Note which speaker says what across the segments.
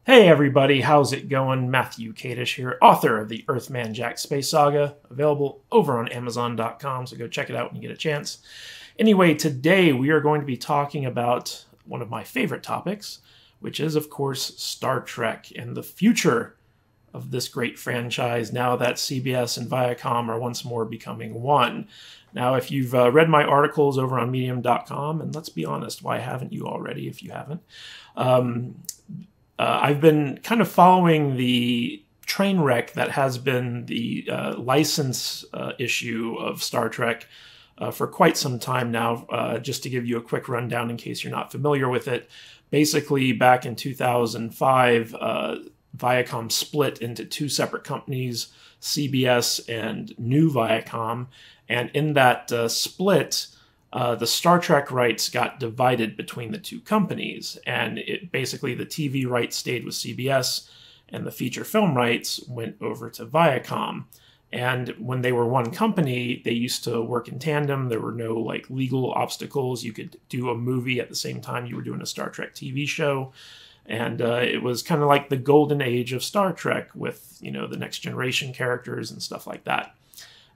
Speaker 1: Hey everybody, how's it going? Matthew Kadish here, author of the Earthman Jack Space Saga, available over on Amazon.com, so go check it out when you get a chance. Anyway, today we are going to be talking about one of my favorite topics, which is, of course, Star Trek and the future of this great franchise now that CBS and Viacom are once more becoming one. Now, if you've read my articles over on Medium.com, and let's be honest, why haven't you already if you haven't? I've been kind of following the train wreck that has been the license issue of Star Trek for quite some time now. Just to give you a quick rundown in case you're not familiar with it. Basically, back in 2005, Viacom split into two separate companies, CBS and New Viacom. And in that split, the Star Trek rights got divided between the two companies, and basically the TV rights stayed with CBS, and the feature film rights went over to Viacom. And when they were one company, they used to work in tandem. There were no legal obstacles. You could do a movie at the same time you were doing a Star Trek TV show, and it was kind of like the golden age of Star Trek with the next generation characters and stuff like that.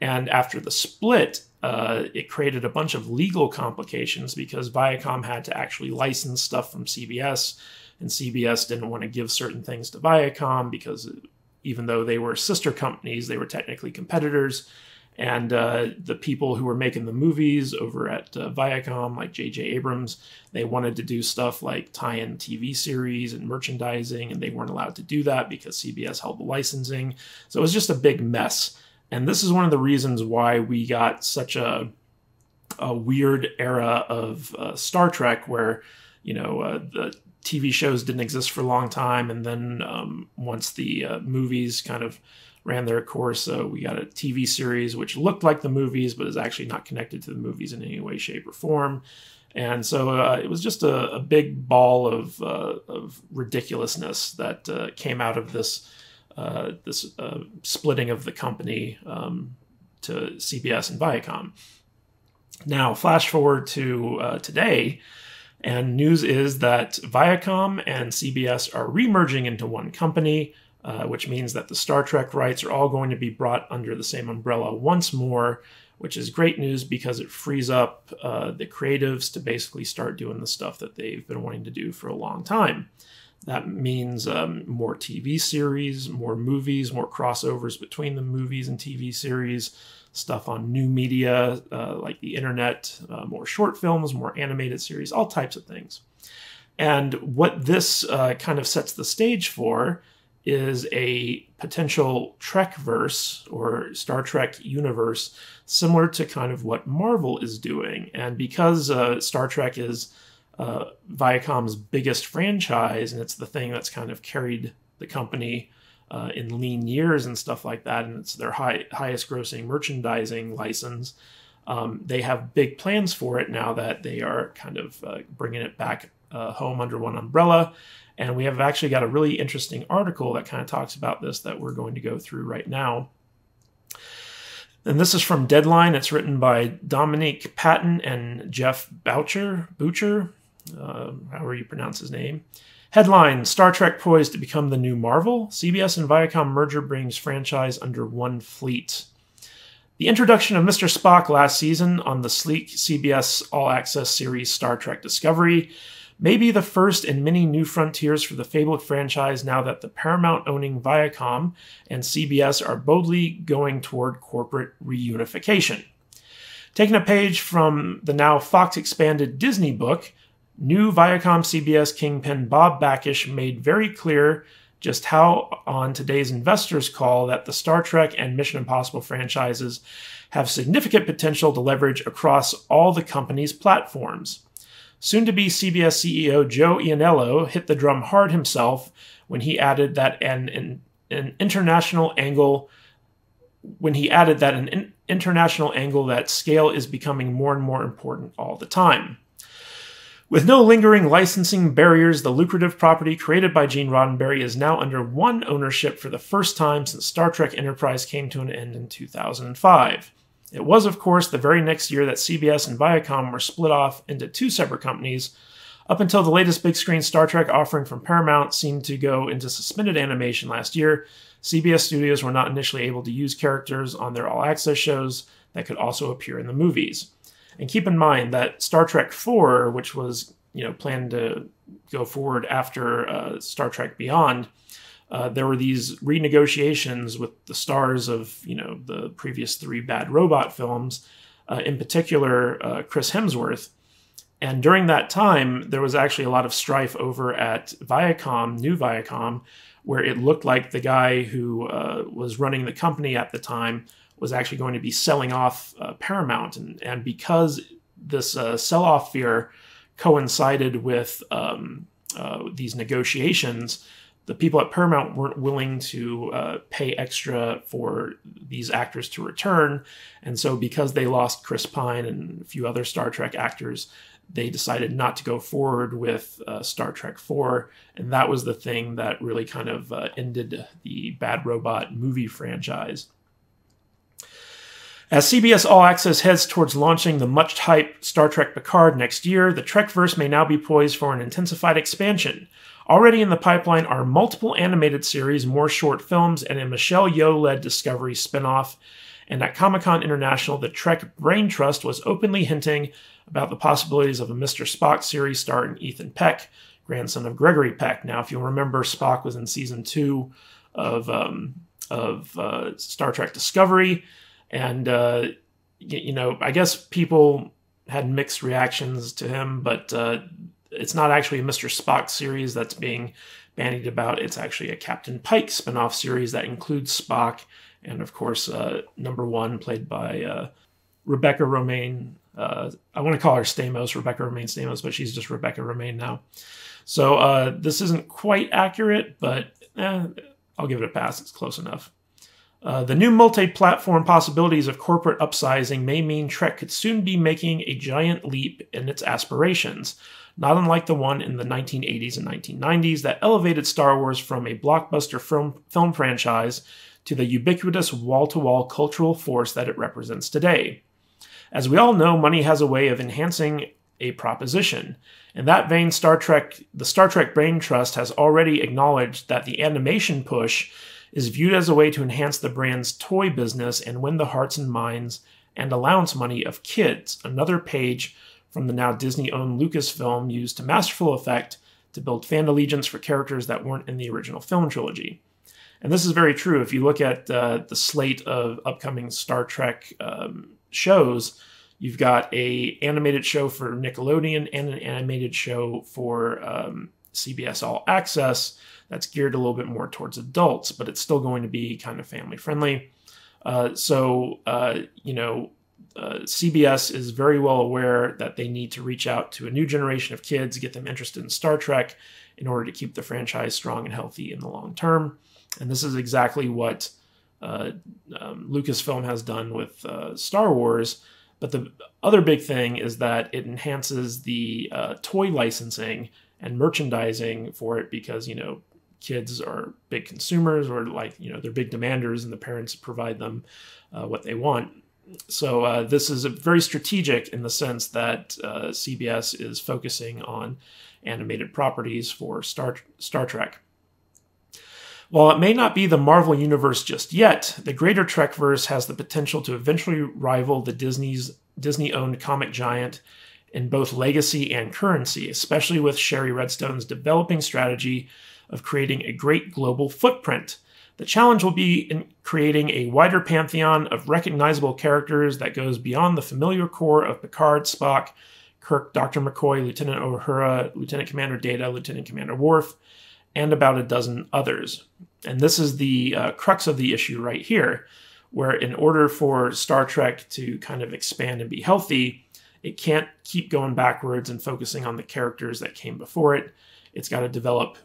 Speaker 1: And after the split, it created a bunch of legal complications because Viacom had to actually license stuff from CBS, and CBS didn't want to give certain things to Viacom because even though they were sister companies, they were technically competitors. And the people who were making the movies over at Viacom, like J.J. Abrams, they wanted to do stuff like tie-in TV series and merchandising, and they weren't allowed to do that because CBS held the licensing. So it was just a big mess. And this is one of the reasons why we got such a weird era of Star Trek where, the TV shows didn't exist for a long time. And then once the movies kind of ran their course, we got a TV series which looked like the movies, but is actually not connected to the movies in any way, shape, or form. And so it was just a big ball of ridiculousness that came out of this splitting of the company to CBS and Viacom. Now, flash forward to today, and news is that Viacom and CBS are remerging into one company, which means that the Star Trek rights are all going to be brought under the same umbrella once more, which is great news because it frees up the creatives to basically start doing the stuff that they've been wanting to do for a long time. That means more TV series, more movies, more crossovers between the movies and TV series, stuff on new media like the internet, more short films, more animated series, all types of things. And what this kind of sets the stage for is a potential Trekverse or Star Trek universe similar to kind of what Marvel is doing. And because Star Trek is Viacom's biggest franchise, and it's the thing that's kind of carried the company in lean years and stuff like that, and it's their highest grossing merchandising license. They have big plans for it now that they are kind of bringing it back home under one umbrella. And we have actually got a really interesting article that kind of talks about this that we're going to go through right now. And this is from Deadline. It's written by Dominique Patton and Jeff Boucher, however you pronounce his name. Headline, Star Trek poised to become the new Marvel. CBS and Viacom merger brings franchise under one fleet. The introduction of Mr. Spock last season on the sleek CBS All-Access series Star Trek Discovery may be the first in many new frontiers for the fabled franchise now that the Paramount-owning Viacom and CBS are boldly going toward corporate reunification. Taking a page from the now Fox-expanded Disney book, new ViacomCBS kingpin Bob Bakish made very clear just how on today's investors' call that the Star Trek and Mission Impossible franchises have significant potential to leverage across all the company's platforms. Soon-to-be CBS CEO Joe Iannello hit the drum hard himself when he added that an international angle that scale is becoming more and more important all the time. With no lingering licensing barriers, the lucrative property created by Gene Roddenberry is now under one ownership for the first time since Star Trek Enterprise came to an end in 2005. It was, of course, the very next year that CBS and Viacom were split off into two separate companies, Up until the latest big screen Star Trek offering from Paramount seemed to go into suspended animation last year, CBS studios were not initially able to use characters on their all-access shows that could also appear in the movies. And keep in mind that Star Trek IV, which was planned to go forward after Star Trek Beyond, there were these renegotiations with the stars of the previous 3 Bad Robot films, in particular Chris Hemsworth. And during that time, there was actually a lot of strife over at Viacom, new Viacom, where it looked like the guy who was running the company at the time was actually going to be selling off Paramount. And because this sell-off fear coincided with these negotiations, the people at Paramount weren't willing to pay extra for these actors to return. And so because they lost Chris Pine and a few other Star Trek actors, they decided not to go forward with Star Trek IV. And that was the thing that really kind of ended the Bad Robot movie franchise. As CBS All Access heads towards launching the much-hyped Star Trek Picard next year, the Trekverse may now be poised for an intensified expansion. Already in the pipeline are multiple animated series, more short films, and a Michelle Yeoh-led Discovery spinoff. And at Comic-Con International, the Trek Brain Trust was openly hinting about the possibilities of a Mr. Spock series starring Ethan Peck, grandson of Gregory Peck. Now, if you'll remember, Spock was in season 2 of Star Trek Discovery, and I guess people had mixed reactions to him, but it's not actually a Mr. Spock series that's being bandied about. It's actually a Captain Pike spinoff series that includes Spock, and of course, number 1 played by Rebecca Romijn. I want to call her Stamos, Rebecca Romijn Stamos, but she's just Rebecca Romijn now. So this isn't quite accurate, but I'll give it a pass. It's close enough. The new multi-platform possibilities of corporate upsizing may mean Trek could soon be making a giant leap in its aspirations, not unlike the one in the 1980s and 1990s that elevated Star Wars from a blockbuster film franchise to the ubiquitous wall-to-wall cultural force that it represents today. As we all know, money has a way of enhancing a proposition. In that vein, the Star Trek Brain Trust has already acknowledged that the animation push is viewed as a way to enhance the brand's toy business and win the hearts and minds and allowance money of kids, another page from the now Disney-owned Lucasfilm used to masterful effect to build fan allegiance for characters that weren't in the original film trilogy. And this is very true. If you look at the slate of upcoming Star Trek shows, you've got an animated show for Nickelodeon and an animated show for CBS All Access that's geared a little bit more towards adults, but it's still going to be kind of family friendly. CBS is very well aware that they need to reach out to a new generation of kids, get them interested in Star Trek in order to keep the franchise strong and healthy in the long term. And this is exactly what Lucasfilm has done with Star Wars. But the other big thing is that it enhances the toy licensing and merchandising for it because, kids are big consumers or they're big demanders and the parents provide them what they want. So this is very strategic in the sense that CBS is focusing on animated properties for Star Trek. While it may not be the Marvel Universe just yet, the greater Trekverse has the potential to eventually rival the Disney-owned comic giant in both legacy and currency, especially with Sherry Redstone's developing strategy of creating a great global footprint. The challenge will be in creating a wider pantheon of recognizable characters that goes beyond the familiar core of Picard, Spock, Kirk, Dr. McCoy, Lieutenant Uhura, Lieutenant Commander Data, Lieutenant Commander Worf, and about a dozen others. And this is the crux of the issue right here, where in order for Star Trek to kind of expand and be healthy, it can't keep going backwards and focusing on the characters that came before it. It's got to develop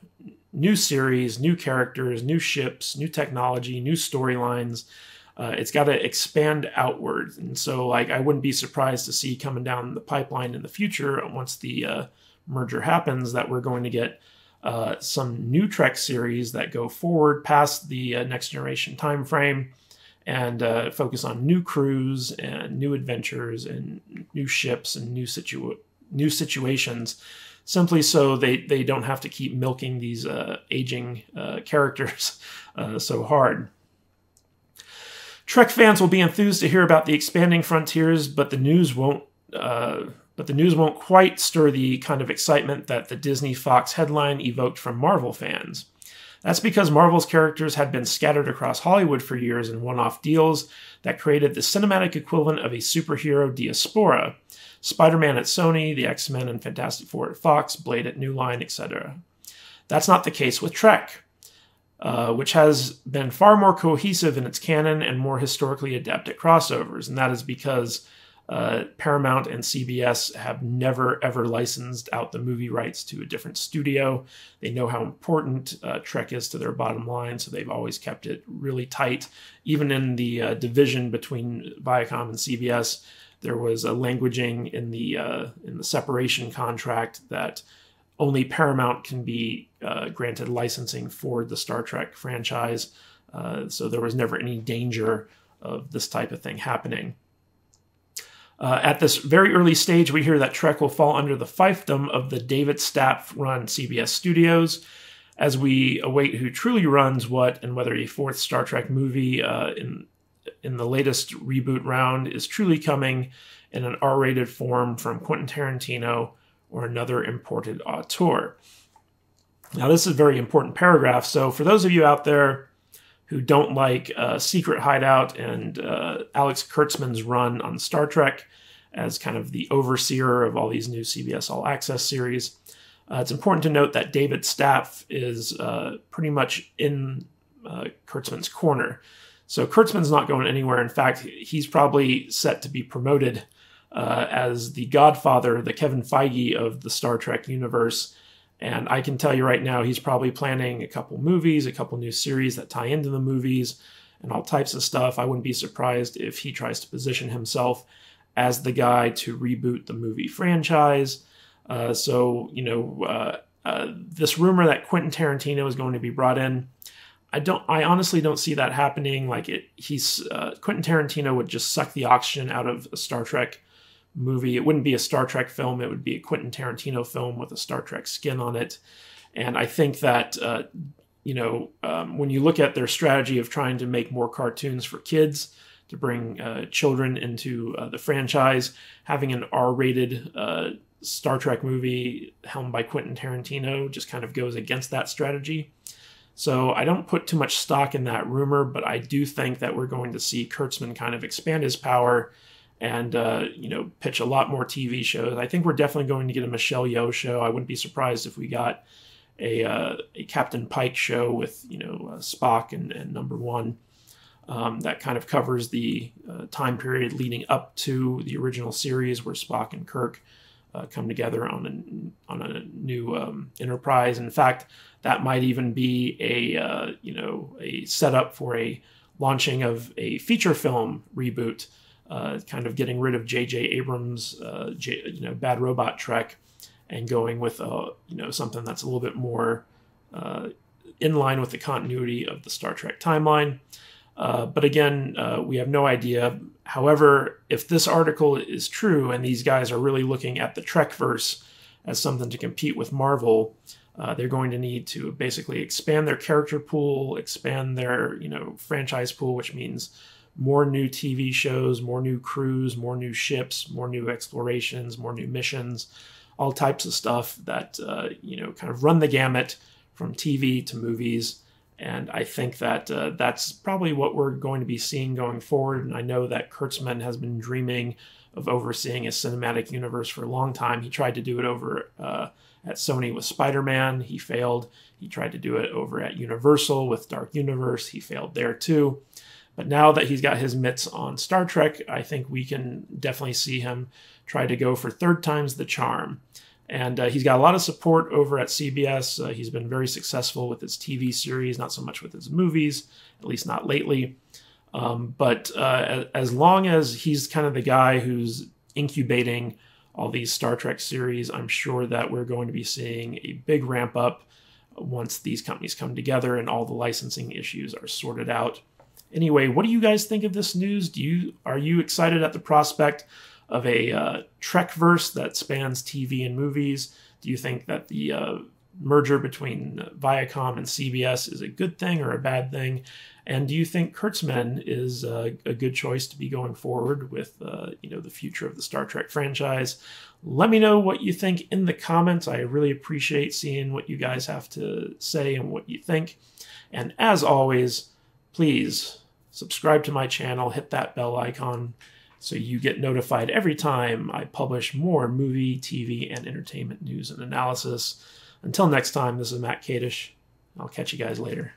Speaker 1: new series, new characters, new ships, new technology, new storylines. It's got to expand outward. And so I wouldn't be surprised to see coming down the pipeline in the future, once the merger happens, that we're going to get some new Trek series that go forward past the next generation time frame and focus on new crews and new adventures and new ships and new situations. simply so they don't have to keep milking these aging characters so hard. Trek fans will be enthused to hear about the expanding frontiers, but the news won't quite stir the kind of excitement that the Disney-Fox headline evoked from Marvel fans. That's because Marvel's characters had been scattered across Hollywood for years in one-off deals that created the cinematic equivalent of a superhero diaspora. Spider-Man at Sony, the X-Men and Fantastic Four at Fox, Blade at New Line, etc. That's not the case with Trek, which has been far more cohesive in its canon and more historically adept at crossovers, and that is because Paramount and CBS have never, ever licensed out the movie rights to a different studio. They know how important Trek is to their bottom line, so they've always kept it really tight. Even in the division between Viacom and CBS, there was a languaging in the separation contract that only Paramount can be granted licensing for the Star Trek franchise, so there was never any danger of this type of thing happening. At this very early stage, we hear that Trek will fall under the fiefdom of the David Staff-run CBS studios, as we await who truly runs what and whether a fourth Star Trek movie in the latest reboot round is truly coming in an R-rated form from Quentin Tarantino or another imported auteur. Now, this is a very important paragraph, so for those of you out there who don't like Secret Hideout and Alex Kurtzman's run on Star Trek as kind of the overseer of all these new CBS All Access series, it's important to note that David Staff is pretty much in Kurtzman's corner. So Kurtzman's not going anywhere. In fact, he's probably set to be promoted as the godfather, the Kevin Feige of the Star Trek universe. And I can tell you right now, he's probably planning a couple movies, a couple new series that tie into the movies, and all types of stuff. I wouldn't be surprised if he tries to position himself as the guy to reboot the movie franchise. This rumor that Quentin Tarantino is going to be brought in, I honestly don't see that happening. Quentin Tarantino would just suck the oxygen out of a Star Trek movie. It wouldn't be a Star Trek film. It would be a Quentin Tarantino film with a Star Trek skin on it. And I think that, when you look at their strategy of trying to make more cartoons for kids, to bring children into the franchise, having an R-rated Star Trek movie helmed by Quentin Tarantino just kind of goes against that strategy. So I don't put too much stock in that rumor, but I do think that we're going to see Kurtzman kind of expand his power and pitch a lot more TV shows. I think we're definitely going to get a Michelle Yeoh show. I wouldn't be surprised if we got a Captain Pike show with Spock and Number One that kind of covers the time period leading up to the original series where Spock and Kirk come together on a new Enterprise. In fact, that might even be a setup for a launching of a feature film reboot. Kind of getting rid of J.J. Abrams' Bad Robot Trek and going with something that's a little bit more in line with the continuity of the Star Trek timeline. But again, we have no idea. However, if this article is true and these guys are really looking at the Trekverse as something to compete with Marvel, they're going to need to basically expand their character pool, expand their franchise pool, which means more new TV shows, more new crews, more new ships, more new explorations, more new missions, all types of stuff that, kind of run the gamut from TV to movies. And I think that that's probably what we're going to be seeing going forward. And I know that Kurtzman has been dreaming of overseeing a cinematic universe for a long time. He tried to do it over at Sony with Spider-Man. He failed. He tried to do it over at Universal with Dark Universe. He failed there too. But now that he's got his mitts on Star Trek, I think we can definitely see him try to go for third time's the charm. And he's got a lot of support over at CBS. He's been very successful with his TV series, not so much with his movies, at least not lately. But as long as he's kind of the guy who's incubating all these Star Trek series, I'm sure that we're going to be seeing a big ramp up once these companies come together and all the licensing issues are sorted out. Anyway, what do you guys think of this news? Are you excited at the prospect of a Trekverse that spans TV and movies? Do you think that the merger between Viacom and CBS is a good thing or a bad thing? And do you think Kurtzman is a good choice to be going forward with the future of the Star Trek franchise? Let me know what you think in the comments. I really appreciate seeing what you guys have to say and what you think. And as always, please subscribe to my channel, hit that bell icon so you get notified every time I publish more movie, TV, and entertainment news and analysis. Until next time, this is Matt Kadish. I'll catch you guys later.